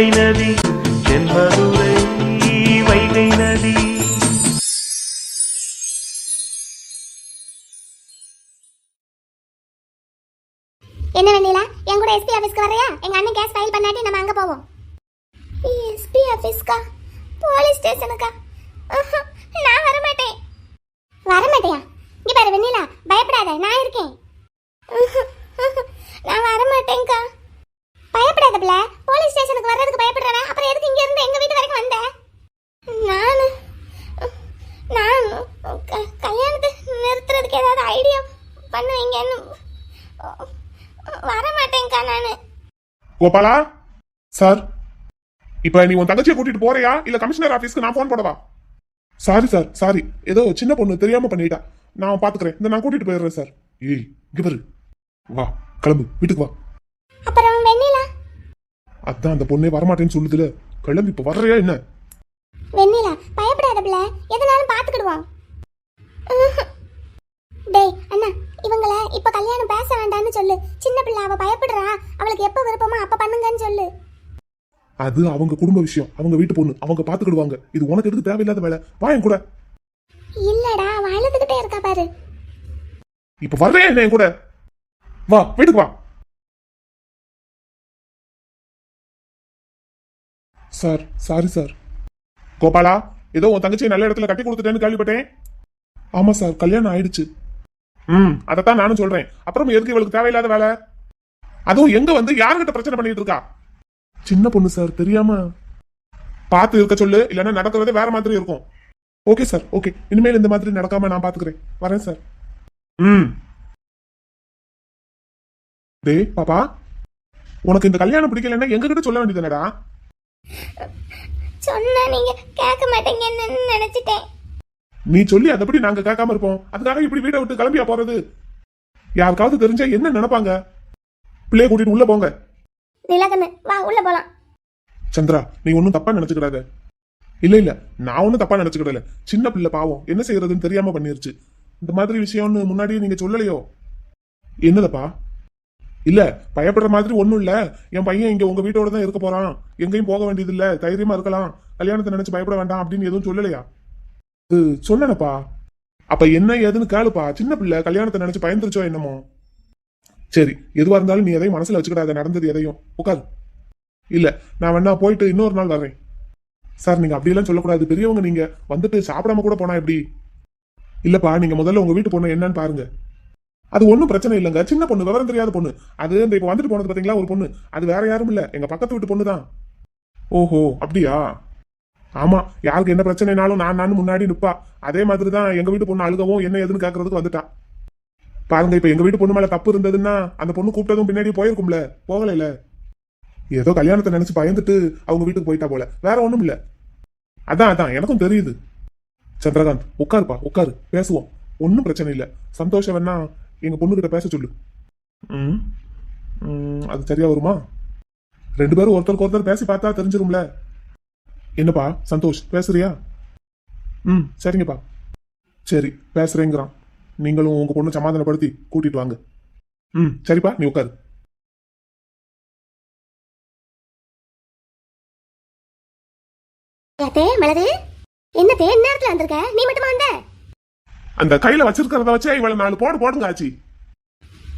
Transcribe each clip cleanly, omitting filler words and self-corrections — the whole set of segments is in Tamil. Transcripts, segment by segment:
வைகை நதி தென்மதுரை வைகை நதி. என்ன வெண்ணிலா, என் கூட எஸ்பி ஆபீஸ்க்கு வரையா? எங்க அண்ணன் கேஸ் ஃபைல் பண்ணாட்டி நம்ம அங்க போவோம். எஸ்பி ஆபீஸ்க்கா? போலீஸ் ஸ்டேஷனுக்கா? நான் வர மாட்டேன். வர மாட்டியா? இங்க பாரு வெண்ணிலா, பயப்படாத, நான் இருக்கேன். நான் வர மாட்டேன்க்கா. பயப்படாத பிள்ளை. போலீஸ் ஸ்டேஷனுக்கு வர்றதுக்கு பயப்படுறவன் அப்புறம் எதுக்கு இங்க இருந்து எங்க வீட்டு வரைக்கும் வந்த? நான் கல்யாணத்தை நிறுத்துறதுக்கு ஏதாவது ஐடியா பண்ணுவீங்கன்னு வர மாட்டேன்க்கா. நானு கோபாலா சார், இப்ப நீ உன் தங்கச்சியை கூட்டிட்டு போறியா இல்ல கமிஷனர் ஆபீஸ்க்கு நான் போன் போடவா? சாரி சார், சாரி, ஏதோ சின்ன பொண்ணு தெரியாம பண்ணிட்டா, நான் பாத்துக்கிறேன். இந்த நான் கூட்டிட்டு போயிடுறேன் சார். ஏய் இங்க பாரு, வா கிளம்பு, வீட்டுக்கு வா. அப்புறம் வெண்ணிலா? அதான் அந்த பொண்ணே வரமாட்டேன்னு சொல்லுதுல, கிளம்பி இப்ப வர்றியா என்ன? வெண்ணிலா பயப்படாத பிள்ளை, எதனாலும் பாத்துக்கிடுவான். டேய் அண்ணா, இவங்கள இப்ப கல்யாணம் பேச வேண்டாம்னு சொல்லு. சின்ன பிள்ளை, அவ பயப்படுறா. அவளுக்கு எப்ப விருப்பமோ அப்ப பண்ணுங்கன்னு சொல்லு. அது அவங்க குடும்ப விஷயம், அவங்க வீட்டு பொண்ணு, அவங்க பாத்துக்கிடுவாங்க. இது உனக்கு எதுக்கு தேவையில்லாத வேலை? வா என் கூட. இல்லடா, அழுதுகிட்டே இருக்கா பாரு. இப்ப வர்றியா என்ன என் கூட? வா வீட்டுக்கு வா. Sir sorry sir. கோபாலா, ஏதோ உன் தங்கச்சியை நல்ல இடத்துல கட்டி கொடுத்துட்டேன்னு கேள்விப்பட்டேன். ஆமா சார், கல்யாணம் ஆயிடுச்சு. அதைத்தான் நானும் சொல்றேன். அப்புறம் எதுக்கு இவளுக்கு தேவையில்லாத வேலை? அதுவும் எங்க வந்து யாருகிட்ட பிரச்சனை பண்ணிட்டு இருக்கா? சின்ன பொண்ணு சார், தெரியாம. பார்த்து இருக்க சொல்லு, இல்லைன்னா நடக்கிறதே வேற மாதிரி இருக்கும். Okay sir, okay. இனிமேல் இந்த மாதிரி நடக்காம நான் பாத்துக்கிறேன். வரேன் சார். டேய் பாப்பா, உனக்கு இந்த கல்யாணம் பிடிக்கலன்னா எங்க கிட்ட சொல்ல வேண்டியதுனடா. சொன்னா நீங்க கேட்க மாட்டீங்கன்னு நினைச்சிட்டேன். நீ சொல்லி அதப்படி நாங்க கேட்காம இருப்போம்? அதுக்காக இப்படி வீட்டை விட்டு கிளம்பியா போறது? யாருக்காவது தெரிஞ்சா என்ன நினைப்பாங்க? பிள்ளைய கூட்டிட்டு உள்ள போங்க. நிலக்கண்ணு வா, உள்ள போலாம். சந்திரா, நீ ஒன்னும் தப்பா நினைச்சுக்கிடாத. இல்ல இல்ல, நான் ஒன்னும் தப்பா நினைச்சுக்கிடல. சின்ன பிள்ளை பாவம், என்ன செய்யறதுன்னு தெரியாம பண்ணிருச்சு. இந்த மாதிரி விஷயம்னு முன்னாடியே நீங்க சொல்லலையோ? என்னதப்பா? இல்ல, பயப்படுற மாதிரி ஒண்ணும் இல்ல. என் பையன் இங்க உங்க வீட்டோட தான் இருக்க போறான், எங்கேயும் போக வேண்டியது இல்ல, தைரியமா இருக்கலாம், கல்யாணத்தை நினைச்சு பயப்பட வேண்டாம் அப்படின்னு எதுவும் சொல்லலையா? சொன்னப்பா. அப்ப என்ன ஏதுன்னு கேளுப்பா. சின்ன பிள்ளை கல்யாணத்தை நினைச்சு பயந்துருச்சோ என்னமோ. சரி, எதுவா இருந்தாலும் நீ எதையும் மனசுல வச்சுக்கிடாத, நடந்தது எதையும். உட்காரு. இல்ல, நான் வேணா போயிட்டு இன்னொரு நாள் வரேன். சார், நீங்க அப்படியெல்லாம் சொல்லக்கூடாது. பெரியவங்க நீங்க, வந்துட்டு சாப்பிடாம கூட போனா எப்படி? இல்லப்பா, நீங்க முதல்ல உங்க வீட்டு பொண்ணு என்னன்னு பாருங்க. அது ஒன்றும் பிரச்சனை இல்லைங்க, சின்ன பொண்ணு, விவரம் தெரியாத பொண்ணு. அது இந்த இப்ப வந்துட்டு போனது பாத்தீங்களா ஒரு பொண்ணு, அது வேற யாரும் இல்ல, எங்க பக்கத்து வீட்டு பொண்ணு தான். ஓஹோ அப்படியா? ஆமா, யாருக்கு என்ன பிரச்சனைனாலும் நான் முன்னாடி நிப்பா. அதே மாதிரிதான் எங்க வீட்டு பொண்ணு அழுகவும் என்ன ஏதுன்னு கேட்கறதுக்கு வந்துட்டான். பாருங்க, இப்ப எங்க வீட்டு பொண்ணு மேல தப்பு இருந்ததுன்னா அந்த பொண்ணு கூப்பிட்டதும் பின்னாடி போயிருக்கும்ல, போகல. ஏதோ கல்யாணத்தை நினைச்சு பயந்துட்டு அவங்க வீட்டுக்கு போயிட்டா போல, வேற ஒண்ணும் இல்ல. அதான் எனக்கும் தெரியுது. சந்திரகாந்த், உட்காருப்பா, உட்காரு, பேசுவோம். ஒன்னும் பிரச்சனை இல்ல. சந்தோஷம் வேணா எங்க பொண்ணு கிட்ட பேச சொல்லு. அது சரியா வருமா? 2 பேரும் ஒருத்தருக்கு ஒருத்தர் பேசி பார்த்தா தெரிஞ்சிரும்ல. என்னப்பா சந்தோஷ், பேசுறியா? சரிங்கப்பா. சரி, பேசுறேங்கிறான். நீங்களும் உங்க பொண்ணு சமாதானப்படுத்தி கூட்டிட்டு வாங்க. சரிப்பா, நீ உட்காரு. மலரு, என்ன நேரத்துல வந்திருக்க? நீ மட்டுமா வந்த? அந்த கையில வச்சிருக்கிறத வச்சே இவள 4 போடுங்க ஆச்சு.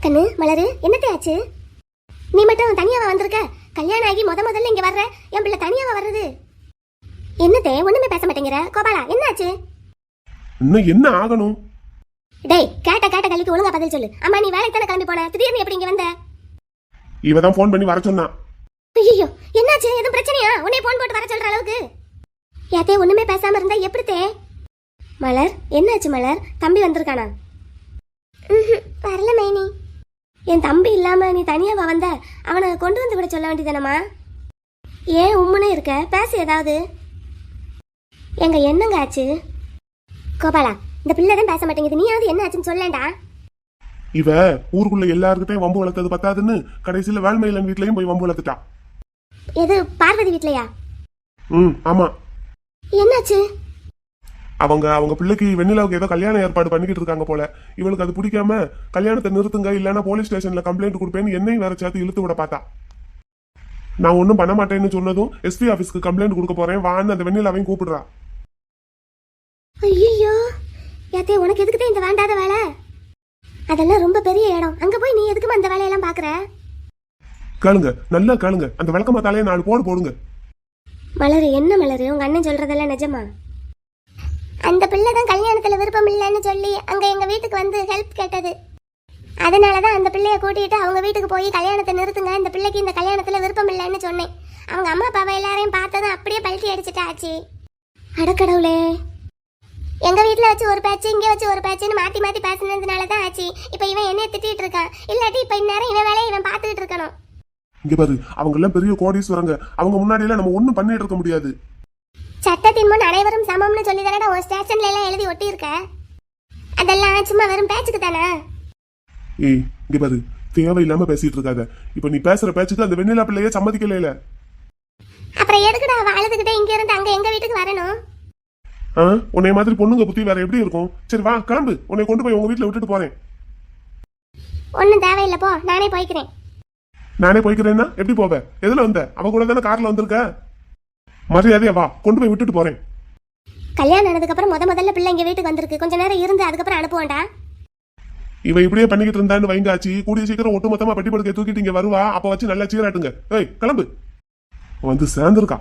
கண்ணு மலரு, என்னத்தே ஆச்சு? நீ மட்டும் தனியாவா வந்திருக்க? கல்யாணம் ஆகி முதல்ல இங்க வர்ற என் பிள்ளை தனியாவா வர்றது? என்னத்தே ஒண்ணுமே பேச மாட்டேங்கிற? கோபாலா, என்ன ஆச்சு? இன்னும் என்ன ஆகணும்? டேய், கேட்ட கல்விக்கு ஒழுங்கா பதில் சொல்லு. அம்மா, நீ வேலைக்கு தானே கிளம்பி போன, திடீர்னு எப்படி இங்க வந்த? இவதான் போன் பண்ணி வர சொன்னா. ஐயோ, என்னாச்சு? எதுவும் பிரச்சனையா? உன்னை போன் போட்டு வர சொல்ற அளவுக்கு? யாத்தே ஒண்ணுமே பேசாம இருந்தா எப்படித்தே? மலர், என்னாச்சு மலர்? தம்பி வந்திருக்கானா? வரல மைனி. என் தம்பி இல்லாம நீ தனியாவா வந்த? அவனை கொண்டு வந்து விட சொல்ல வேண்டியதானம்மா. ஏன் உம்முனே இருக்க? பேசு ஏதாவது. எங்க என்னங்க ஆச்சு? கோபாலா, இந்த பிள்ளை தான் பேச மாட்டேங்குது, நீயாவது என்ன ஆச்சுன்னு சொல்லேண்டா. இவ ஊருக்குள்ள எல்லாருக்கிட்டையும் வம்பு வளர்த்தது பத்தாதுன்னு கடைசியில வேல்மையிலன் வீட்லயும் போய் வம்பு வளர்த்துட்டா. எது, பார்வதி வீட்லயா? ஆமா. என்னாச்சு? அவங்க பிள்ளைக்கு வெண்ணிலாவுக்கு ஏதோ கல்யாண ஏற்பாடு பண்ணிக்கிட்டு இருக்காங்க போல. இவளுக்கு அது பிடிக்காம கல்யாணத்தை நிறுத்துங்க, இல்லன்னா போலீஸ் ஸ்டேஷன்ல கம்ப்ளைண்ட் கொடுப்பேன்னு என்னையும் வேற சேர்த்து இழுத்து விட பார்த்தா. நான் ஒன்றும் பண்ண மாட்டேன்னு சொன்னதும் எஸ்பி ஆஃபீஸ்க்கு கம்ப்ளைண்ட் கொடுக்க போறேன் வான்னு அந்த வெண்ணிலாவையும் கூப்பிடுறா. ஐயோ யாத்தே, உனக்கு எதுக்குதே இந்த வேண்டாத வேலை? அதெல்லாம் ரொம்ப பெரிய இடம், அங்க போய் நீ எதுக்குமா அந்த வேலையெல்லாம் பாக்குற? கேளுங்க, நல்லா கேளுங்க, அந்த விளக்கமாத்தாலே 4 போடு போடுங்க. மலரு, என்ன மலரு, உங்க அண்ணன் சொல்றதெல்லாம் நிஜமா? அந்த பிள்ளை தான் கல்யாணத்துல விருப்பம் இல்லைன்னு சொல்லி அங்க எங்க வீட்டுக்கு வந்து ஹெல்ப் கேட்டது. அதனாலதான் அந்த பிள்ளைய கூட்டிட்டு அவங்க வீட்டுக்கு போய் கல்யாணத்தை நிறுத்துங்க, இந்த பிள்ளைக்கு இந்த கல்யாணத்துல விருப்பம் இல்லைன்னு சொன்னேன். அவங்க அம்மா அப்பாவை எல்லாரையும் பார்த்ததும் அப்படியே பல்ட்டி அடிச்சுட்டா ஆச்சி. அடக்கடவுளே, எங்க வீட்டுல வச்சு ஒரு பேச்சு, இங்க வச்சு ஒரு பேச்சுன்னு மாத்தி மாத்தி பேசினதுனாலதான் ஆச்சு. இப்ப இவன் என்னைய திட்டிட்டு இருக்கான். இல்லாட்டி இப்ப இந்நேரம் இவன் வேலையை இவன் பாத்துக்கிட்டு இருக்கணும். இங்க பாரு, அவங்க எல்லாம் பெரிய கோடீஸ்வரங்க, அவங்க முன்னாடி எல்லாம் நம்ம ஒண்ணும் பண்ணிட்டு இருக்க முடியாது. சட்டத்தின் முன் அனைவரும் சமம்னு சொல்லி தானடா உன் ஸ்டேஷன்ல எல்லாம் எழுதி ஒட்டி இருக்க. அதெல்லாம் சும்மா வெறும் பேச்சுக்கு தானே? ஏய் இங்க பாரு, தேவையில்லாம பேசிட்டு இருக்காத. இப்ப நீ பேசுற பேச்சுக்கு அந்த வெண்ணிலா பிள்ளையே சம்மதிக்கல. அப்புறம் எதுக்குடா அவ அழுதுகிட்டே இங்க இருந்து அங்க எங்க வீட்டுக்கு வரணும்? உன்னை மாதிரி பொண்ணுங்க புத்தி வேற எப்படி இருக்கும்? சரி வா கிளம்பு, உன்னை கொண்டு போய் உங்க வீட்டுல விட்டுட்டு போறேன். ஒன்னும் தேவையில்லை, போ, நானே போய்க்கிறேன். நானே போய்க்கிறேன்னா எப்படி போவ? எதுல வந்த? அவ கூட தானே கார்ல வந்திருக்க. மரியாதையா வா, கொண்டு போய் விட்டுட்டு போறேன். கல்யாணம் ஆனதுக்கு அப்புறம் முதல்ல பிள்ளை இங்க வீட்டுக்கு வந்திருக்கு, கொஞ்ச நேரம் இருந்து அதுக்கப்புறம் அனுப்புவோண்டா. இவ இப்படியே பண்ணிக்கிட்டு இருந்தான்னு வைங்காச்சு, கூடிய சீக்கிரம் ஒட்டுமொத்தமா பெட்டி படுக்கையை தூக்கிட்டு இங்க வருவா. அப்ப வச்சு நல்லா சீராட்டுங்க. ஏய் கிளம்பு, வந்து சேர்ந்துருக்கா.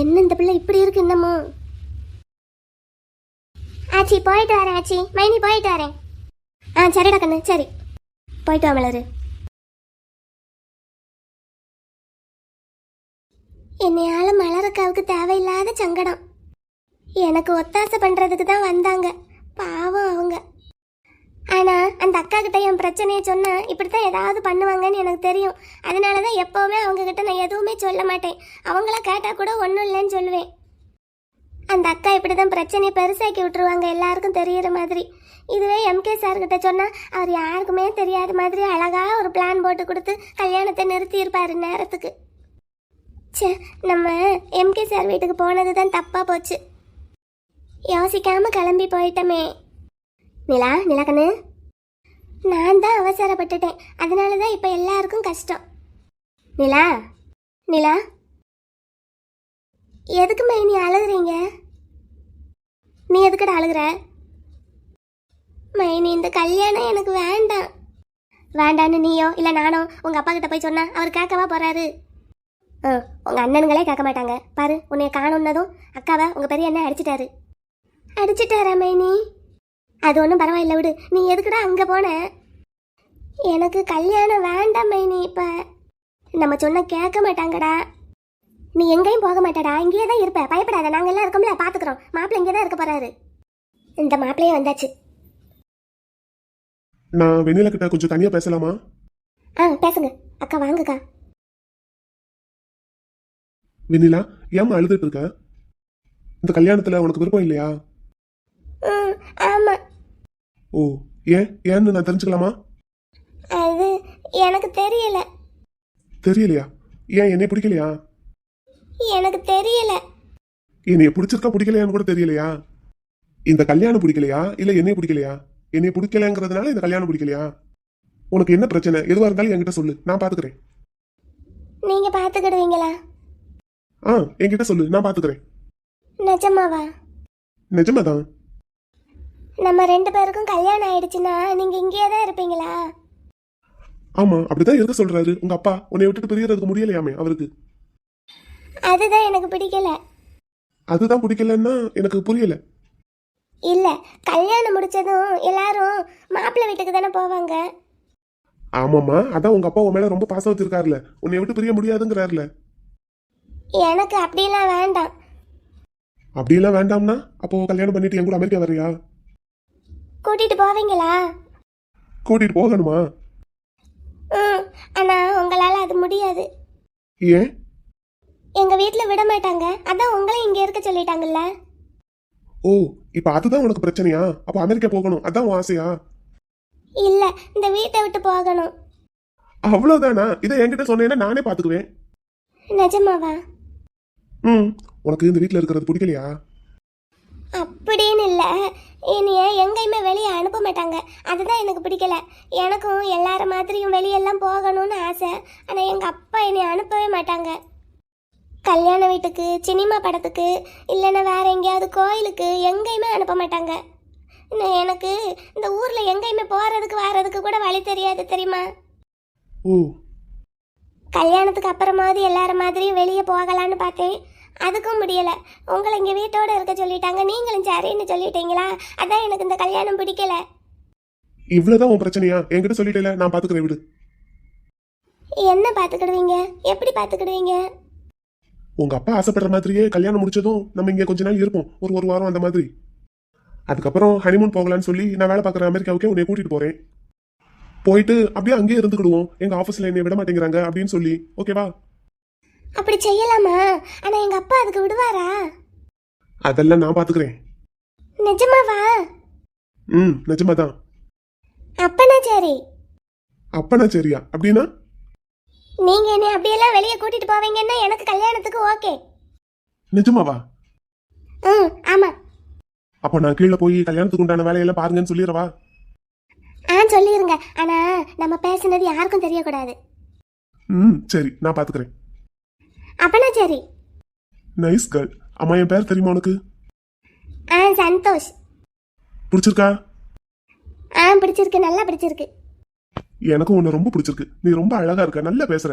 என்ன இந்த பிள்ளை இப்படி இருக்கு இன்னமும்? ஆச்சி போயிட்டு வரேன். ஆச்சி, மைனி போயிட்டு வரேன். சரிடா கண்ணு, சரி போயிட்டு வா மலரு. என்னையால மலருக்காவுக்கு தேவையில்லாத சங்கடம். எனக்கு ஒத்தாசை பண்றதுக்கு தான் வந்தாங்க, பாவம் அவங்க. ஆனா அந்த அக்கா கிட்ட என் பிரச்சனையை சொன்னா இப்படித்தான் ஏதாவது பண்ணுவாங்கன்னு எனக்கு தெரியும். அதனாலதான் எப்பவுமே அவங்க கிட்ட நான் எதுவுமே சொல்ல மாட்டேன். அவங்கள கேட்டா கூட ஒன்றும் இல்லைன்னு சொல்லுவேன். அந்த அக்கா இப்படிதான் பிரச்சனையை பெருசாக்கி விட்டுருவாங்க, எல்லாருக்கும் தெரியற மாதிரி. இதுவே எம்கே சார் கிட்ட சொன்னா அவர் யாருக்குமே தெரியாத மாதிரி அழகா ஒரு பிளான் போட்டு கொடுத்து கல்யாணத்தை நிறுத்தி இருப்பாரு நேரத்துக்கு. சே, நம்ம எம்கே சார் வீட்டுக்கு போனது தான் தப்பா போச்சு. யோசிக்காம கிளம்பி போயிட்டமே. நிலா கண்ணு, நான் தான் அவசரப்பட்டுட்டேன், அதனாலதான் இப்ப எல்லாருக்கும் கஷ்டம். நிலா எதுக்கு மைனி அழுகுறீங்க? நீ எதுக்கடா அழுகுற? மைனி, இந்த கல்யாணம் எனக்கு வேண்டாம். வேண்டான்னு நீயோ இல்ல நானோ உங்க அப்பா கிட்ட போய் சொன்னா அவர் கேட்கவா போறாரு? உங்க அண்ணனுங்களே கேட்க மாட்டாங்க பாரு. உன்னைய காணுன்னதும் அக்காவை உங்க பெரிய அண்ணன் அடிச்சிட்டாரா மைனி? அது ஒன்றும் பரவாயில்ல, விடு. நீ எதுக்குடா அங்கே போன? எனக்கு கல்யாணம் வேண்டாம் மைனி. இப்போ நம்ம சொன்ன கேட்க மாட்டாங்கடா. நீ எங்கேயும் போக மாட்டாடா, இங்கேயே தான் இருப்ப, பயப்படாத. நாங்கள் எல்லாம் இருக்கோம்ல, பார்த்துக்குறோம். மாப்பிள்ளை இங்கே தான் இருக்க போறாரு. இந்த மாப்பிள்ளையே வந்தாச்சு. நான் வெண்ணிலா கிட்ட கொஞ்சம் தனியா பேசலாமா? பேசுங்க அக்கா, வாங்கக்கா. வெண்ணிலா, ஏமா அழுதுட்டு இருக்க? இந்த கல்யாணத்துல உனக்கு விருப்பம் இல்லையா? ஆமா. ஓ, ஏன்னு நான் தெரிஞ்சுக்கலாமா? அது எனக்கு தெரியல. தெரியலையா? ஏன் என்னை பிடிக்கலையா? எனக்கு தெரியல. என்னைய பிடிச்சிருக்கா பிடிக்கலையான்னு கூட தெரியலையா? இந்த கல்யாணம் பிடிக்கலையா இல்ல என்னைய பிடிக்கலையா? என்னைய பிடிக்கலங்கிறதுனால இந்த கல்யாணம் பிடிக்கலையா? உனக்கு என்ன பிரச்சனை? எதுவா இருந்தாலும் என்கிட்ட சொல்லு, நான் பாத்துக்கிறேன். நீங்க பாத்துக்கிடுவீங்களா? என்கிட்ட சொல்லு, நான் பாத்துக்கிறேன். நிஜமாவா? நிஜமாதான். நம்ம 2 பேருக்கும் கல்யாணம் ஆயிடுச்சுன்னா நீங்க இங்கேயே தான் இருப்பீங்களா? ஆமா, அப்படிதான் இருக்க சொல்றாரு உங்க அப்பா. உன்னை விட்டுட்டு பிரியறதுக்கு முடியலையாமே அவருக்கு. அதுதான் எனக்கு பிடிக்கல. அதுதான் பிடிக்கலன்னா எனக்கு புரியல. இல்ல, கல்யாணம் முடிச்சதும் எல்லாரும் மாப்பிள்ளை வீட்டுக்கு தானே போவாங்க. ஆமாமா, அதான் உங்க அப்பா உன் மேல ரொம்ப பாசம் வச்சிருக்காருல, உன்னை விட்டு பிரிய முடியாதுங்கிறாருல. எனக்கு அப்படிலாம் வேண்டாம். அப்படியெல்லாம் வேண்டாம்னா அப்போ கல்யாணம் பண்ணிட்டு என் கூட அமெரிக்கா வர்றியா? கூட்டிட்டு போவீங்களா? கூட்டிட்டு போகணுமா? ஆனா உங்களால அது முடியாது. ஏன்? எங்க வீட்டுல விட மாட்டாங்க, அதான் உங்களை இங்க இருக்க சொல்லிட்டாங்கல்ல. ஓ, இப்ப அதுதான் உனக்கு பிரச்சனையா? அப்ப அமெரிக்கா போகணும் அதான் உன் ஆசையா? இல்ல, இந்த வீட்டை விட்டு போகணும். அவ்வளவுதானா? இதை என்கிட்ட சொன்னேன்னா நானே பாத்துக்குவேன். நிஜமாவா? உனக்கு இந்த வீட்டுல இருக்கிறது பிடிக்கலையா? அப்படின்னு இல்லை, என்னைய எங்கேயுமே வெளியே அனுப்ப மாட்டாங்க. அதுதான் எனக்கு பிடிக்கல. எனக்கும் எல்லார மாதிரியும் வெளியெல்லாம் போகணும்னு ஆசை. ஆனால் எங்கள் அப்பா என்னை அனுப்பவே மாட்டாங்க. கல்யாண வீட்டுக்கு, சினிமா படத்துக்கு, இல்லைன்னா வேற எங்கேயாவது கோயிலுக்கு எங்கேயுமே அனுப்ப மாட்டாங்க. இன்னும் எனக்கு இந்த ஊரில் எங்கேயுமே போகிறதுக்கு வர்றதுக்கு கூட வழி தெரியாது, தெரியுமா? ஓ, கல்யாணத்துக்கு அப்புறமாவது எல்லார மாதிரியும் வெளியே போகலான்னு பார்த்தேன். அதுக்கும் முடியலை. உங்களை இங்கே வீட்டோட இருக்க சொல்லிட்டாங்க, நீங்களும் சரின்னு சொல்லிட்டீங்களா? அதான் எனக்கு இந்த கல்யாணம் பிடிக்கல. இவ்வளவுதான் உன் பிரச்சனையா? என்கிட்ட சொல்லிட்டேல, நான் பாத்துக்கிறேன் விடு. என்ன பார்த்துக்கிடுவீங்க? எப்படி பார்த்துக்கிடுவீங்க? உங்க அப்பா ஆசைப்படுற மாதிரியே கல்யாணம் முடிச்சதும் நம்ம இங்க கொஞ்ச நாள் இருப்போம், ஒரு வாரம் அந்த மாதிரி. அதுக்கப்புறம் ஹனிமூன் போகலான்னு சொல்லி நான் வேலை பார்க்குற அமெரிக்காவுக்கே உன்னை கூட்டிட்டு போறேன். போயிட்டு அப்படியே அங்கேயே இருந்துக்கிடுவோம். எங்க ஆஃபீஸ்ல என்னை விட மாட்டேங்கிறாங்க அப்படின்னு சொல்லி, ஓகேவா? அப்படி செய்யலாமா? ஆனா எங்க அப்பா அதுக்கு விடுவாரா? அதெல்லாம் நான் பாத்துக்கிறேன். நிஜமாவா? நிஜமாதான். அப்பனா சரி. அப்பனா சரியா? அப்படின்னா நீங்க என்ன அப்படியெல்லாம் வெளியே கூட்டிட்டு போவீங்கன்னா எனக்கு கல்யாணத்துக்கு ஓகே. நிஜமாவா? ஆமா. அப்போ நான் கீழே போய் கல்யாணத்துக்கு உண்டான வேலையெல்லாம் பாருங்கன்னு சொல்லிடுறவா? சொல்லிருங்க. ஆனா நம்ம பேசுனது யாருக்கும் தெரியக்கூடாது. சரி, நான் பாத்துக்கிறேன். அப்பனா சரி. Nice girl. அம்மா, என் பேர் தெரியுமா உனக்கு? சந்தோஷ். பிடிச்சிருக்கா? பிடிச்சிருக்கு, நல்லா பிடிச்சிருக்கு. எனக்கும் உன்னை ரொம்ப பிடிச்சிருக்கு. நீ ரொம்ப அழகா இருக்க, நல்லா பேசுற.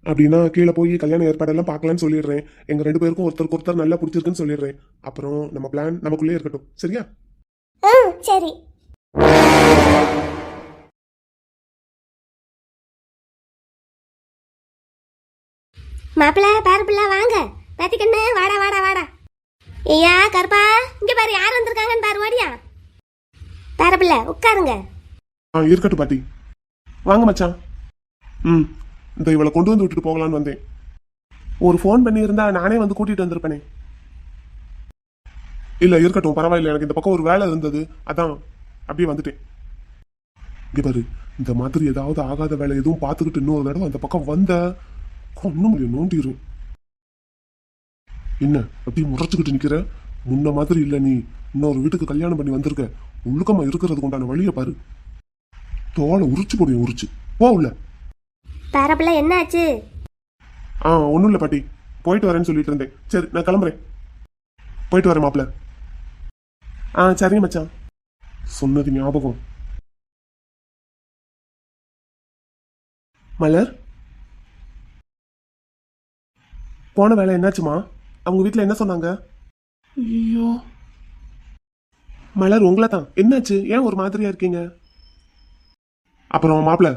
அப்படின்னா கீழே போய் கல்யாண ஏற்பாடெல்லாம் பார்க்கலான்னு சொல்லிடுறேன். எங்க 2 பேருக்கும் ஒருத்தருக்கு ஒருத்தர் நல்லா பிடிச்சிருக்குன்னு சொல்லிடுறேன். அப்புறம் நம்ம பிளான் நமக்குள்ளே இருக்கட்டும், சரியா? சரி. மாப்பிள்ள, பாருப்பிள்ள, வாங்க. பாத்திக்கண்ணு, வாடா வாடா வாடா. ஐயா கருப்பா, இங்க பாரு யார் வந்திருக்காங்கன்னு பாரு, ஓடியா. பாருப்பிள்ள, உட்காருங்க. இருக்கட்டும் பாட்டி. வாங்க மச்சான். இந்த இவளை கொண்டு வந்து விட்டுட்டு போகலான்னு வந்தேன். ஒரு ஃபோன் பண்ணியிருந்தா நானே வந்து கூட்டிட்டு வந்திருப்பேனே. இல்ல, இருக்கட்டும், பரவாயில்ல. எனக்கு இந்த பக்கம் ஒரு வேலை இருந்தது, அதான் அப்படியே வந்துட்டேன். இங்க பாரு, இந்த மாதிரி ஏதாவது ஆகாத வேலை எதுவும் பார்த்துக்கிட்டு இன்னொரு தடவை அந்த பக்கம் வந்த ஒன்னும் முடியும், நோண்டிரும். என்ன அப்படியே முறைச்சுக்கிட்டு நிக்கிற? முன்ன மாதிரி இல்ல, நீ இன்னொரு வீட்டுக்கு கல்யாணம் பண்ணி வந்திருக்க. ஒழுக்கமா இருக்கிறதுக்கு உண்டான வழியை பாரு. தோலை உரிச்சு போடுவேன், உரிச்சு போ உள்ள. பாரப்பிள்ள, என்ன ஆச்சு? ஒன்றும் இல்லை பாட்டி, போயிட்டு வரேன்னு சொல்லிட்டு இருந்தேன். சரி, நான் கிளம்புறேன். போயிட்டு வரேன் மாப்பிள்ள. சரிங்க மச்சான். சொன்னது ஞாபகம். மலர், போன வேலை என்னாச்சுமா? அவங்க வீட்டில் என்ன சொன்னாங்க? ஐயோ மலர், உங்களை தான். என்னாச்சு? ஏன் ஒரு மாதிரியா இருக்கீங்க? அப்புறம் மாப்பிள்ள,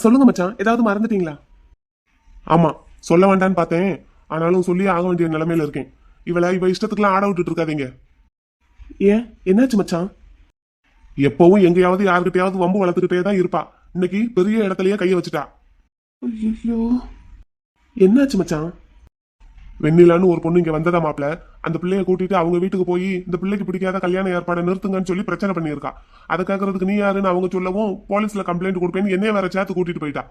சொல்லுங்க மச்சான், ஏதாவது மறந்துட்டீங்களா? ஆமா, சொல்ல வேண்டான்னு பார்த்தேன், ஆனாலும் சொல்லி ஆக வேண்டிய நிலைமையில இருக்கேன். இவ இஷ்டத்துக்குலாம் ஆட விட்டுட்டு இருக்காதீங்க. ஏன், என்னாச்சு மச்சான்? எப்பவும் எங்கேயாவது யாருக்கிட்டையாவது வம்பு வளர்த்துக்கிட்டே தான் இருப்பா. இன்னைக்கு பெரிய இடத்துலயே கைய வச்சுட்டா. ஐயோ, என்னாச்சு மச்சான்? வெண்ணிலான்னு ஒரு பொண்ணு இங்க வந்ததா மாப்பிள்ள. அந்த பிள்ளைய கூட்டிட்டு அவங்க வீட்டுக்கு போய் இந்த பிள்ளைக்கு பிடிக்காத கல்யாண ஏற்பாடை நிறுத்துங்கன்னு சொல்லி பிரச்சனை பண்ணியிருக்கா. அதை கேட்கறதுக்கு நீ யாருன்னு அவங்க சொல்லவும் போலீஸ்ல கம்ப்ளைண்ட் கொடுப்பேன்னு என்னைய வேற சேர்த்து கூட்டிட்டு போயிட்டா.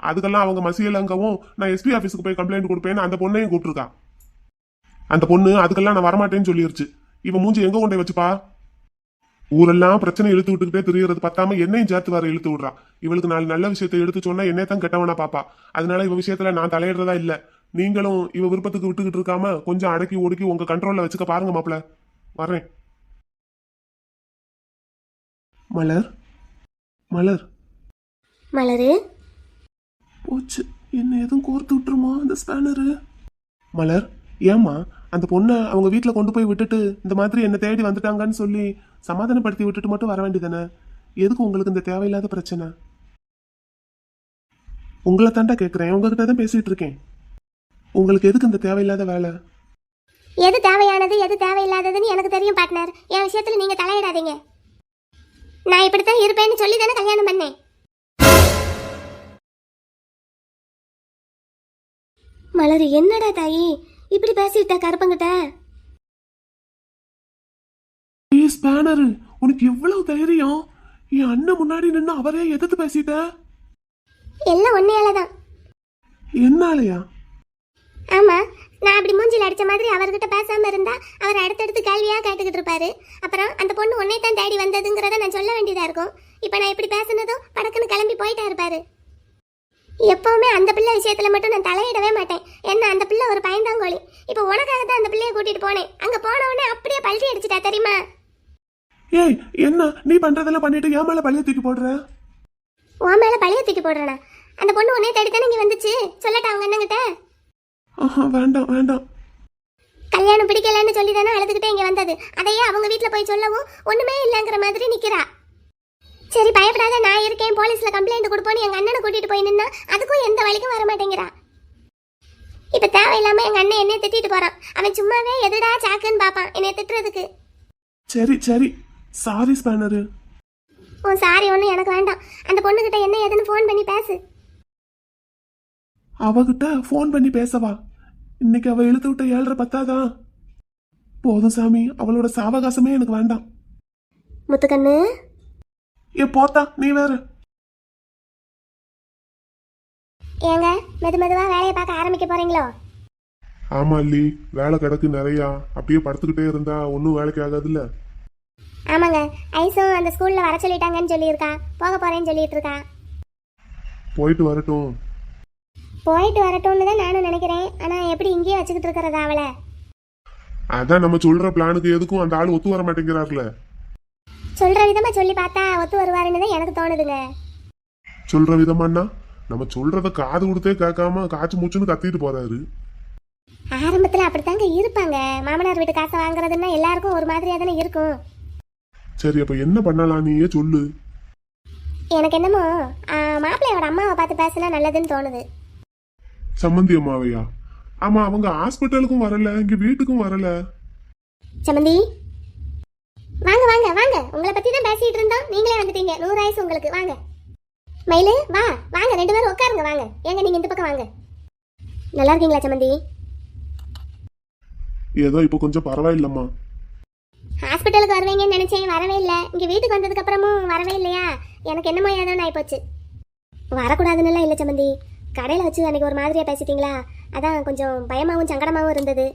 அதுக்கெல்லாம் அவங்க மசியலங்கவும் நான் எஸ்பி ஆஃபீஸுக்கு போய் கம்ப்ளைண்ட் கொடுப்பேன்னு அந்த பொண்ணையும் கூப்பிட்டுருக்கா. அந்த பொண்ணு அதுக்கெல்லாம் நான் வரமாட்டேன்னு சொல்லிருச்சு. இவன் மூஞ்சி எங்க கொண்டே வச்சுப்பா? ஊரெல்லாம் பிரச்சனை இழுத்து விட்டுக்கிட்டே தெரியறது பத்தாம என்னையும் சேர்த்து வர இழுத்து விடுறா. இவளுக்கு 4 நல்ல விஷயத்தை எடுத்து சொன்னா என்னை தான் கெட்டவனா பாப்பா. அதனால இவ விஷயத்துல நான் தலையிடுறதா இல்ல. நீங்களும் இவ விருப்பத்துக்கு விட்டுக்கிட்டு இருக்காம கொஞ்சம் அடக்கி ஒடுக்கி உங்க கண்ட்ரோல்ல வச்சுக்க பாருங்க மாப்பிள்ள. வர்றேன். மலர், மலர், மலரு போச்சு. என்ன எதுவும் கோர்த்து விட்டுருமா அந்த ஸ்பேனரு? மலர், ஏமா அந்த பொண்ணை அவங்க வீட்டில் கொண்டு போய் விட்டுட்டு இந்த மாதிரி என்ன தேடி வந்துட்டாங்கன்னு சொல்லி சமாதானப்படுத்தி விட்டுட்டு மட்டும் வர வேண்டியதானே? எதுக்கு உங்களுக்கு இந்த தேவையில்லாத பிரச்சனை? உங்களை தாண்டா கேட்குறேன், உங்ககிட்ட தான் பேசிட்டு இருக்கேன். உங்களுக்கு எதுக்கு இந்த தேவையில்லாத வேலை? எது தேவையானது எது தேவையில்லாததுன்னு எனக்கு தெரியும் பார்ட்னர். என் விஷயத்துல நீங்க தலையிடாதீங்க. நான் இப்படித்தான் இருப்பேன்னு சொல்லி தானே கல்யாணம் பண்ணேன். மலர், என்னடா தாயி இப்படி பேசிட்ட கருப்பங்கிட்ட? ஸ்பேனரு, உனக்கு எவ்வளவு தைரியம்? என் அண்ணன் முன்னாடி நின்று அவரே எதிர்த்து பேசிட்ட? எல்லாம் ஒன்னையாலதான். என்னாலயா? ஆமா, நான் அப்படி மூஞ்சில அடிச்ச மாதிரி அவர்கிட்ட பேசாம இருந்தா அவர் அடுத்தடுத்து கேள்வியா கேட்டுக்கிட்டு இருப்பாரு. அப்புறம் அந்த பொண்ணு உன்னை தான் தேடி வந்ததுங்கிறத நான் சொல்ல வேண்டியதா இருக்கும். இப்போ நான் இப்படி பேசுனதும் படக்குன்னு கிளம்பி போயிட்டா இருப்பாரு. எப்பவுமே அந்த பிள்ளை விஷயத்துல மட்டும் நான் தலையிடவே மாட்டேன். என்ன அந்த பிள்ளை ஒரு பயந்தாங்கோழி. இப்போ உனக்காக தான் அந்த பிள்ளைய கூட்டிட்டு போனேன். அங்க போன உடனே அப்படியே பல்ட்டி அடிச்சிட்டா தெரியுமா? ஏய் என்ன நீ பண்றதெல்லாம் பண்ணிட்டு என் மேல பழைய தூக்கி போடுற? உன் மேல பழைய தூக்கி போடுறேனா? அந்த பொண்ணு உன்னை தேடித்தானே இங்க வந்துச்சு. சொல்லட்டா அவங்க அண்ணங்கிட்ட? வேண்டாம் வேண்டாம். கல்யாணம் பிடிக்கலன்னு சொல்லி தானே அழுதுகிட்டே இங்க வந்தது. அதையே அவங்க வீட்டுல போய் சொல்லவும் ஒண்ணுமே இல்லைங்கிற மாதிரி நிக்கிறா. சரி பயப்படாத, நான் இருக்கேன், போலீஸ்ல கம்ப்ளைண்ட் கொடுப்போன்னு எங்க அண்ணனை கூட்டிட்டு போய் நின்னா அதுக்கும் எந்த வழிக்கும் வர மாட்டேங்கிறா. இப்ப தேவையில்லாம எங்க அண்ணன் என்னைய திட்டிட்டு போறான். அவன் சும்மாவே எதுடா சாக்குன்னு பாப்பான் என்னைய திட்டுறதுக்கு. சரி சரி சாரி ஸ்பேனரு. உன் சாரி ஒன்றும் எனக்கு வேண்டாம். அந்த பொண்ணுகிட்ட என்ன ஏதுன்னு ஃபோன் பண்ணி பேசு. அவகிட்ட ஃபோன் பண்ணி பேசவா? இன்னைக்கு அவ இழுத்து விட்ட 7:30 பத்தாதா? போதும் சாமி, அவளோட சாவகாசமே எனக்கு வேண்டாம். முத்துக்கண்ணு போத்தா நீ வேற. ஏங்க மெதுவா வேலையை பார்க்க ஆரம்பிக்க போறீங்களோ? ஆமா அல்லி, வேலை கிடக்கு நிறையா. அப்படியே படுத்துக்கிட்டே இருந்தா ஒன்றும் வேலைக்கு ஆகாதுல்ல. ஆமாங்க, ஐஸும் அந்த ஸ்கூல்ல வர சொல்லிட்டாங்கன்னு சொல்லியிருக்கா. போக போறேன்னு சொல்லிட்டு இருக்கா. போயிட்டு வரட்டும். போயிட்டு வரட்டும்னு தான் நானும் நினைக்கிறேன். ஆனா எப்படி இங்கேயே வச்சுக்கிட்டு இருக்கிறதா அவளை? அதான் நம்ம சொல்ற பிளானுக்கு எதுக்கும் அந்த ஆள் ஒத்து வர மாட்டேங்கிறாருல. சொல்ற விதமா சொல்லி பார்த்தா ஒத்து வருவாருன்னு தான் எனக்கு தோணுதுங்க. சொல்ற விதமானா நம்ம சொல்றத காது கொடுத்தே கேட்காம காய்ச்சி மூச்சுன்னு கத்திட்டு போறாரு. ஆரம்பத்துல அப்படித்தாங்க இருப்பாங்க. மாமனார் வீட்டு காசை வாங்குறதுன்னா எல்லாருக்கும் ஒரு மாதிரியா தானே இருக்கும். சரி அப்ப என்ன பண்ணலாம் நீயே சொல்லு. எனக்கு என்னமோ மாப்பிள்ளையோட அம்மாவை பார்த்து பேசினா நல்லதுன்னு தோணுது. சம்மந்தி அம்மாவையா? ஆமா, அவங்க ஹாஸ்பிட்டலுக்கும் வரல, இங்க வீட்டுக்கும் வரல. சம்மந்தி வாங்க வாங்க வாங்க, உங்களை பத்தி தான் பேசிட்டு இருந்தோம். நீங்களே வந்துட்டீங்க. 100 ஆயுசு உங்களுக்கு. வாங்க மயிலு, வா வாங்க, 2 பேரும் உட்காருங்க. வாங்க, ஏங்க நீங்க இந்த பக்கம் வாங்க. நல்லா இருக்கீங்களா சம்மந்தி? ஏதோ இப்போ கொஞ்சம் பரவாயில்லம்மா. ஹாஸ்பிட்டலுக்கு வருவீங்கன்னு நினைச்சேன், வரவே இல்லை. இங்க வீட்டுக்கு வந்ததுக்கு அப்புறமும் வரவே இல்லையா? எனக்கு என்னமோ ஏதோன்னு ஆயிப்போச்சு. வரக்கூடாதுன்னு இல்லை சம்மந்தி, கடையில் வச்சு அன்னைக்கு ஒரு மாதிரியா பேசிட்டீங்களா, அதான் கொஞ்சம் பயமாவும் சங்கடமாவும் இருந்தது.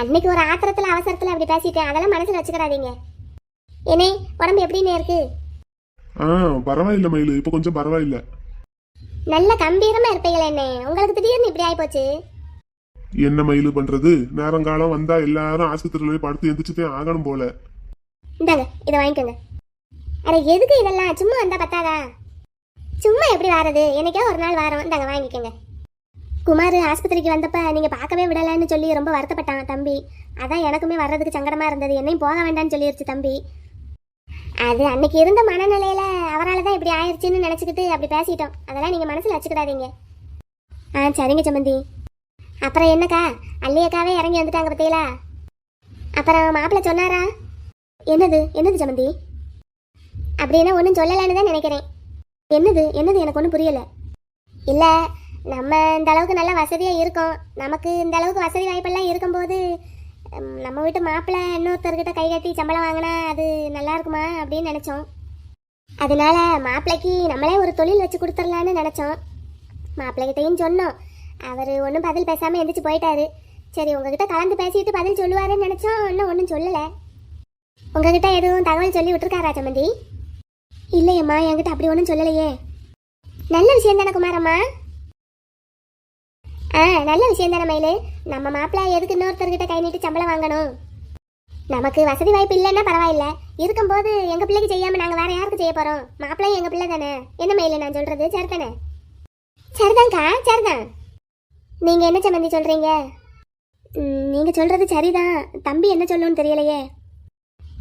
அன்னைக்கு ஒரு ஆத்திரத்தில் அவசரத்தில் அப்படி பேசிட்டேன். அதெல்லாம் மனசில் வச்சுக்கிறாதீங்க. ஏனே உடம்பு எப்படின்னு இருக்கு? பரவாயில்ல மயிலு, இப்போ கொஞ்சம் பரவாயில்ல. நல்ல கம்பீரமா இருப்பீங்களே என்ன, உங்களுக்கு திடீர்னு இப்படி ஆயிப்போச்சு? என்ன மயிலு பண்றது, நேரங்காலம் வந்தா எல்லாரும் ஆஸ்பத்திரியில போய் படுத்து எந்திரிச்சுட்டே ஆகணும் போல. இந்தாங்க இதை வாங்கிக்கோங்க. அட எதுக்கு இதெல்லாம், சும்மா வந்தா பத்தாதா? சும்மா எப்படி வாரது, என்னைக்கோ ஒரு நாள் வாரம். இந்தாங்க வாங்கிக்கோங்க. குமார் ஆஸ்பத்திரிக்கு வந்தப்ப நீங்க பார்க்கவே விடலன்னு சொல்லி ரொம்ப வருத்தப்பட்டான் தம்பி. அதான் எனக்குமே வர்றதுக்கு சங்கடமா இருந்தது. என்னையும் போக வேண்டாம்னு சொல்லிருச்சு தம்பி. அது அன்னைக்கு இருந்த மனநிலையில அவரால் தான் இப்படி ஆயிடுச்சுன்னு நினைச்சுக்கிட்டு அப்படி பேசிட்டோம். அதெல்லாம் நீங்க மனசுல வச்சுக்கிடாதீங்க. சரிங்க சம்மந்தி. அப்புறம் என்னக்கா, அல்லியக்காவே இறங்கி வந்துட்டாங்க பத்தியலா? அப்புறம் மாப்பிள்ள சொன்னாரா? என்னது என்னது சம்மந்தி? அப்படின்னா ஒன்றும் சொல்லலான்னு தான் நினைக்கிறேன். என்னது என்னது எனக்கு ஒன்றும் புரியல. இல்லை, நம்ம இந்த அளவுக்கு நல்ல வசதியாக இருக்கோம். நமக்கு இந்த அளவுக்கு வசதி வாய்ப்பெல்லாம் இருக்கும்போது நம்ம வீட்டு மாப்பிள்ளை இன்னொருத்தர்கிட்ட கை கட்டி சம்பளம் வாங்கினா அது நல்லா இருக்குமா அப்படின்னு நினச்சோம். அதனால மாப்பிள்ளைக்கு நம்மளே ஒரு தொழில் வச்சு கொடுத்துடலான்னு நினச்சோம். மாப்பிள்ளைகிட்டையும் சொன்னோம். அவர் ஒன்றும் பதில் பேசாமல் எந்திரிச்சு போயிட்டாரு. சரி உங்ககிட்ட கலந்து பேசிட்டு பதில் சொல்லுவாருன்னு நினச்சோம். இன்னும் ஒன்றும் சொல்லலை. உங்ககிட்ட எதுவும் தகவல் சொல்லி விட்டுருக்காரா சம்மந்தி? இல்லையம்மா, என்கிட்ட அப்படி ஒன்றும் சொல்லலையே. நல்ல விஷயம் தானே குமாரம்மா? நல்ல விஷயம் தானே மயிலு. நம்ம மாப்பிள்ளை எதுக்கு இன்னொருத்தர்கிட்ட கை நீட்டி சம்பளம் வாங்கணும்? நமக்கு வசதி வாய்ப்பு இல்லைன்னா பரவாயில்ல, இருக்கும்போது எங்கள் பிள்ளைக்கு செய்யாமல் நாங்கள் வேற யாருக்கு செய்ய போகிறோம்? மாப்பிள்ளையும் எங்கள் பிள்ளை தானே. என்ன மயிலு நான் சொல்கிறது சரிதானே? சரிதான்க்கா சரிதான். நீங்கள் என்ன சம்மந்தி சொல்கிறீங்க? நீங்கள் சொல்கிறது சரிதான். தம்பி என்ன சொல்லணும்னு தெரியலையே.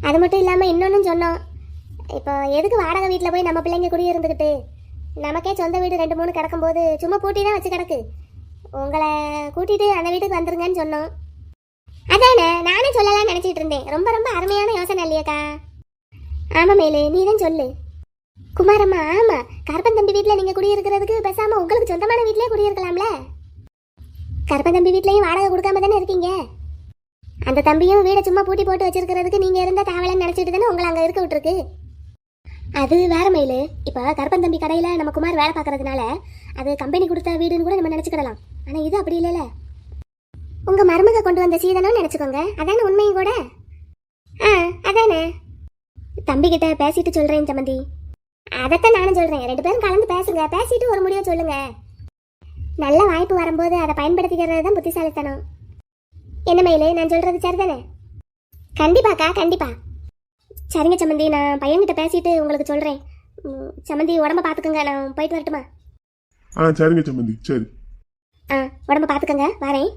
அது மட்டும் இல்லாமல் இன்னொன்றும் சொன்னோம். இப்போ எதுக்கு வாடகை வீட்டில் போய் நம்ம பிள்ளைங்க குடியிருந்துக்கிட்டு, நமக்கே சொந்த வீடு 2-3 கிடக்கும்போது சும்மா பூட்டி தான் வச்சு கிடக்கு. உங்களை கூட்டிட்டு அந்த வீட்டுக்கு வந்துருங்கன்னு சொன்னோம். அதானே நானே சொல்லலாம்னு நினச்சிட்டு இருந்தேன். ரொம்ப ரொம்ப அருமையான யோசனை இல்லையாக்கா? ஆமாம் மேலு, நீ தான் சொல்லு. குமாரம்மா, ஆமாம், கருப்பன் தம்பி வீட்டில் நீங்கள் குடியிருக்கிறதுக்கு பேசாமல் உங்களுக்கு சொந்தமான வீட்டிலே குடியிருக்கலாம்ல. கருப்பன் தம்பி வீட்லேயும் வாடகை கொடுக்காம தானே இருக்கீங்க. அந்த தம்பியும் வீடை சும்மா பூட்டி போட்டு வச்சிருக்கிறதுக்கு நீங்கள் இருந்தால் தேவலைன்னு நினச்சிட்டு தானே உங்களை அங்கே இருக்க விட்டுருக்கு. அது வேற மயிலு. இப்போ கருப்பன் தம்பி கடையில் நம்ம குமார் வேலை பார்க்கறதுனால அது கம்பெனி கொடுத்த வீடுன்னு கூட நம்ம நினச்சிக்கிடலாம். ஆனால் இது அப்படி இல்லைல்ல. உங்க மருமக கொண்டு வந்த சீதனம் நினைச்சுக்கோங்க. அதானே உண்மையும் கூட. அதானே. தம்பி கிட்ட பேசிட்டு சொல்றேன் சம்மந்தி. அதைத்தான் நானும் சொல்றேன். 2 பேரும் கலந்து பேசுங்க. பேசிட்டு ஒரு முடிவை சொல்லுங்க. நல்ல வாய்ப்பு வரும்போது அதை பயன்படுத்திக்கிறது தான் புத்திசாலித்தனம். என்ன மயிலு, நான் சொல்றது சரிதானே? கண்டிப்பாக்கா, கண்டிப்பா. சரிங்க சம்மந்தி, நான் பையன்கிட்ட பேசிட்டு உங்களுக்கு சொல்றேன். சம்மந்தி உடம்ப பாத்துக்கோங்க. நான் போயிட்டு வரட்டுமா? சரிங்க சம்மந்தி. சரி. உடம்ப பாத்துக்கோங்க. வரேன்.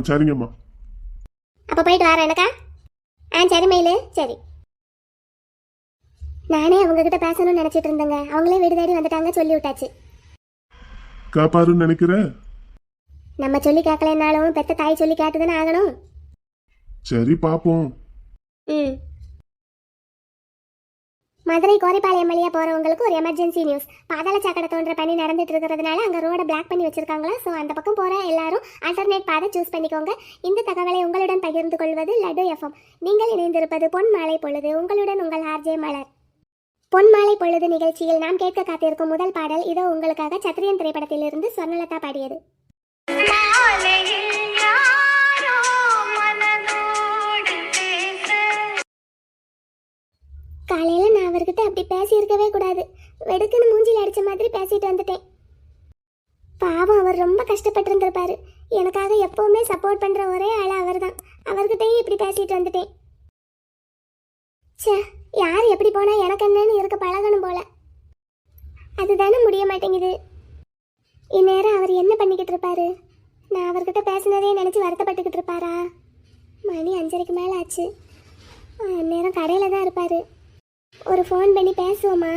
சரிங்கம்மா. அப்ப போயிட்டு வரேன் எனக்கா. சரி மயிலு, சரி. நானே அவங்க கிட்ட பேசணும்னு நினைச்சிட்டு இருந்தேங்க. அவங்களே வீடு தேடி வந்துட்டாங்க, சொல்லி விட்டாச்சு. காப்பாருன்னு நினைக்கிற? நம்ம சொல்லி கேட்கலனாலும் பெத்த தாய் சொல்லி கேட்டுதானே ஆகணும். சரி, பாப்போம். மதுரை கோரிப்பாளையம் வழியா போறவங்களுக்கு ஒரு எமர்ஜென்சி நியூஸ். பாதாள சாக்கடை தோன்ற பணி நடந்துட்டு இருக்கிறதுனால அங்க ரோட பிளாக் பண்ணி வச்சிருக்காங்களா. ஸோ அந்த பக்கம் போற எல்லாரும் ஆல்டர்னேட் பாதை சூஸ் பண்ணிக்கோங்க. இந்த தகவலை உங்களுடன் பகிர்ந்து கொள்வது லட்டு எஃப்எம். நீங்கள் இணைந்திருப்பது பொன் மாலை பொழுது. உங்களுடன் உங்கள் ஆர்ஜே மலர். பொன் மாலை பொழுது நிகழ்ச்சியில் நாம் கேட்க காத்திருக்கும் முதல் பாடல் இதோ உங்களுக்காக. சத்திரியன் திரைப்படத்திலிருந்து ஸ்வர்ணலதா பாடியது. காலையில நான் அவர்கிட்ட அப்படி பேசியிருக்கவே கூடாது. வெடுக்குன்னு மூஞ்சில் அடிச்ச மாதிரி பேசிட்டு வந்துட்டேன். பாவம், அவர் ரொம்ப கஷ்டப்பட்டு இருந்திருப்பாரு. எனக்காக எப்பவுமே சப்போர்ட் பண்ற ஒரே ஆளா அவர் தான். அவர்கிட்டயும் இப்படி பேசிட்டு வந்துட்டேன். சே, யார் எப்படி போனா எனக்கு என்னன்னு இருக்க பழகணும் போல. அதுதானே முடிய மாட்டேங்குது. இந்நேரம் அவர் என்ன பண்ணிக்கிட்டு இருப்பாரு? நான் அவர்கிட்ட பேசினதே நினைச்சு வருத்தப்பட்டுக்கிட்டு இருப்பாரா? மணி 5:30க்கு மேல ஆச்சு. நேரம் கடையில தான் இருப்பாரு. ஒரு ஃபோன் பண்ணி பேசுவோமா?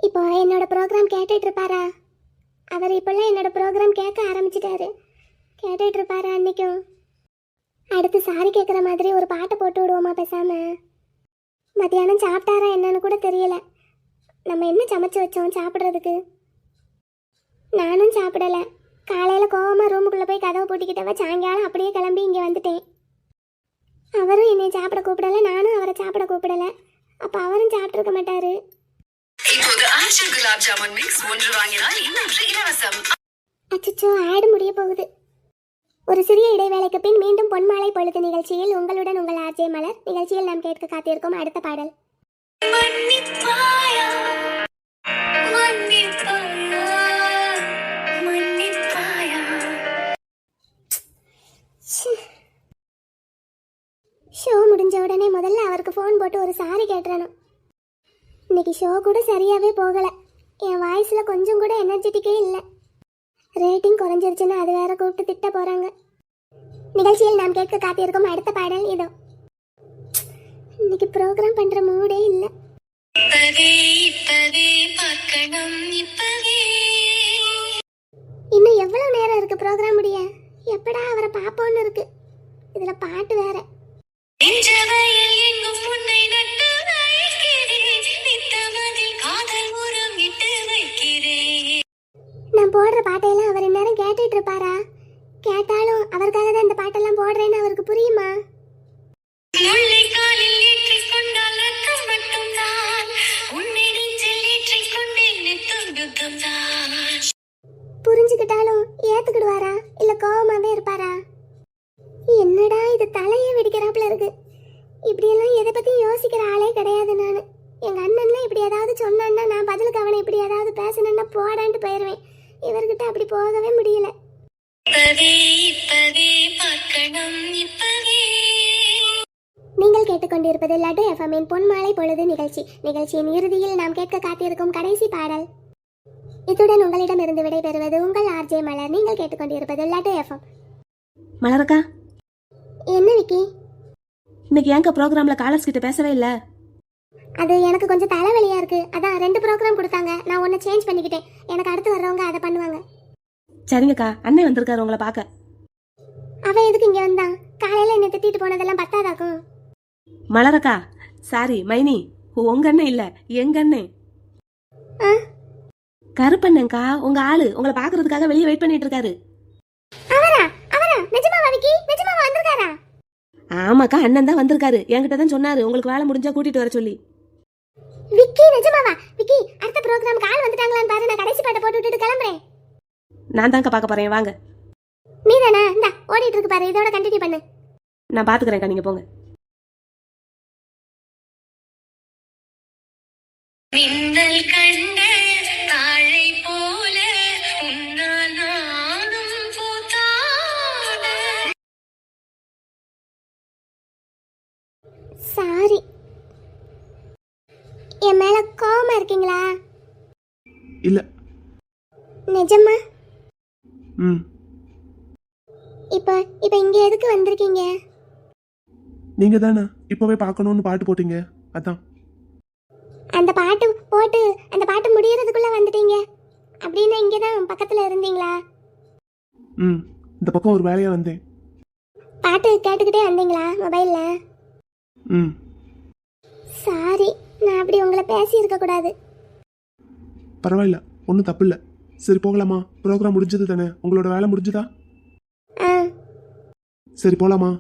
இப்போ என்னோட ப்ரோக்ராம் கேட்டுட்டு இருப்பாரா? அவர் இப்பெல்லாம் என்னோட ப்ரோக்ராம் கேட்க ஆரம்பிச்சிட்டாரு. கேட்டுட்டு இருப்பாரா அன்னைக்கும்? அடுத்து சாரி கேட்குற மாதிரி ஒரு பாட்டை போட்டு விடுவோமா பேசாம? மத்தியானம் சாப்பிட்டாரா என்னன்னு கூட தெரியல. நம்ம என்ன சமைச்சு வச்சோம் சாப்பிட்றதுக்கு? நானும் சாப்பிடல. காலையில கோவமா ரூமுக்குள்ள போய் கதவை பூட்டிக்கிட்டவ சாயங்காலம் அப்படியே கிளம்பி இங்கே வந்துட்டேன். அவரும் என்னை சாப்பிட கூப்பிடல, நானும் அவரை சாப்பிட கூப்பிடல. அப்ப அவரும் சாப்பிட்டுருக்க மாட்டாரு. அச்சோ, ஆடு முடிய போகுது. ஒரு சிறிய இடைவேளைக்கு பின் மீண்டும் பொன்மாலை பொழுது நிகழ்ச்சியில் உங்களுடன் உங்கள் ஆர்ஜே மலர். நிகழ்ச்சியில் நாம் கேட்க காத்திருக்கும் அடுத்த பாடல் ஷோ முடிஞ்ச உடனே முதல்ல அவருக்கு ஃபோன் போட்டு ஒரு சாரி கேட்டுறணும். இன்னைக்கு ஷோ கூட சரியாவே போகல. என் வாய்ஸ்ல கொஞ்சம் கூட எனர்ஜெட்டிக்கே இல்லை. ரேட்டிங் குறைஞ்சிருச்சுன்னு அது வேற கூப்பிட்டு திட்ட போறாங்க. நிகழ்ச்சியில் நாம் கேட்க காத்திருக்கும் அடுத்த பாடல் இதோ. இன்னைக்கு ப்ரோக்ராம் பண்ற மூடே இல்ல. இன்னும் எவ்வளவு நேரம் இருக்கு ப்ரோக்ராம் முடிய? எப்படா அவரை பாப்போன்னு இருக்கு. இதுல பாட்டு வேற. நான் போடுற பாட்டையெல்லாம் அவர் இந்நேரம் கேட்டுட்டு இருப்பாரா? கேட்டாலும் அவருக்காக தான் இந்த பாட்டெல்லாம் போடுறேன்னு அவருக்கு புரியுமா? புரிஞ்சுக்கிட்டாலும் ஏத்துக்கிடுவாரா இல்ல கோவமாவே இருப்பாரா? என்னடா இது தலையே வெடிக்கிறாப்புல இருக்கு. இப்படியெல்லாம் எதை பத்தி யோசிக்கிற ஆளே கிடையாது நானு. எங்க அண்ணன்லாம் இப்படி ஏதாவது சொன்னான்னா நான் பதிலுக்கு அவனை இப்படி ஏதாவது பேசணும்னா போடான்ட்டு போயிடுவேன். இவர்கிட்ட அப்படி போகவே முடியல. நீங்கள் கேட்டுக்கொண்டிருப்பது லட்டு எஃப்எம்மின் பொன்மாலை பொழுது நிகழ்ச்சி. நிகழ்ச்சியின் இறுதியில் நாம் கேட்க காத்திருக்கும் கடைசி பாடல். இத்துடன் உங்களிடமிருந்து விடைபெறுவது உங்கள் ஆர்ஜே மலர். நீங்கள் கேட்டுக்கொண்டிருப்பது லட்டு எஃப்எம். மலரக்கா, என்ன விக்கி, இன்னைக்கு ஏங்க ப்ரோக்ராம்ல காலர்ஸ் கிட்ட பேசவே இல்ல? அது எனக்கு கொஞ்சம் தலைவலியா இருக்கு. அதான் 2 ப்ரோக்ராம் கொடுத்தாங்க. நான் ஒன்னு சேஞ்ச் பண்ணிக்கிட்டேன். எனக்கு அடுத்து வர்றவங்க அதை பண்ணுவாங்க. சரிங்கக்கா, அண்ணன் வந்திருக்காரு உங்களை பார்க்க. அவன் எதுக்கு இங்க வந்தான்? காலையில என்ன திட்டிட்டு போனதெல்லாம் பத்தாதாக்கும். மலரக்கா, சாரி மைனி, உங்க அண்ணன் இல்ல, எங்க அண்ணன் கருப்பண்ணன்க்கா. உங்க ஆளு உங்களை பாக்குறதுக்காக வெளியே வெயிட் பண்ணிட்டு இருக்காரு. அவரா? அவரா? நிஜமாவா விக்கி? நிஜமாவா? ஆமாக்கா, அண்ணன் தான் வந்திருக்காரு. என்கிட்ட தான் சொன்னாரு உங்களுக்கு வேலை முடிஞ்சா கூட்டிட்டு வர சொல்லி. விக்கி நிஜமாவா? விக்கி அடுத்த ப்ரோக்ராம் கால் வந்துட்டாங்களான்னு பாரு, நான் கடைசி பாட்டை போட்டு விட்டுட்டு கிளம்புறேன். நான் தான்க்கா பார்க்க போறேன், வாங்க. நீ தானே? இந்தா ஓடிட்டு இருக்கு பாரு, இதோட கண்டினியூ பண்ணு. நான் பாத்துக்கிறேன்க்கா, நீங்க போங்க. மின்னல் கண்ட தாழை போல உன்னால் நானும் பூத்தாட. சாரி. என் மேல கோவமா இருக்கீங்களா? இல்ல. நிஜமா? ம். இப்ப இங்க எதுக்கு வந்திருக்கீங்க? நீங்க தானே இப்பவே பார்க்கணும்னு பாட்டு போட்டீங்க, அதான். அந்த பாட்டு போட்டு அந்த பாட்டு முடியறதுக்குள்ள வந்துட்டீங்க அப்படின்னா இங்கதான் பக்கத்துல இருந்தீங்களா? ம். இந்த பக்கம் ஒரு வேலையா வந்தேன். பாட்டு கேட்டுக்கிட்டே வந்தீங்களா மொபைல்ல? ம். சாரி, நான் அப்படி உங்களை பேசி இருக்க கூடாது. பரவாயில்ல, ஒன்றும் தப்பு இல்லை. சரி போகலாமா? ப்ரோக்ராம் முடிஞ்சது தானே? உங்களோட வேலை முடிஞ்சுதா? ஆ சரி போகலாமா?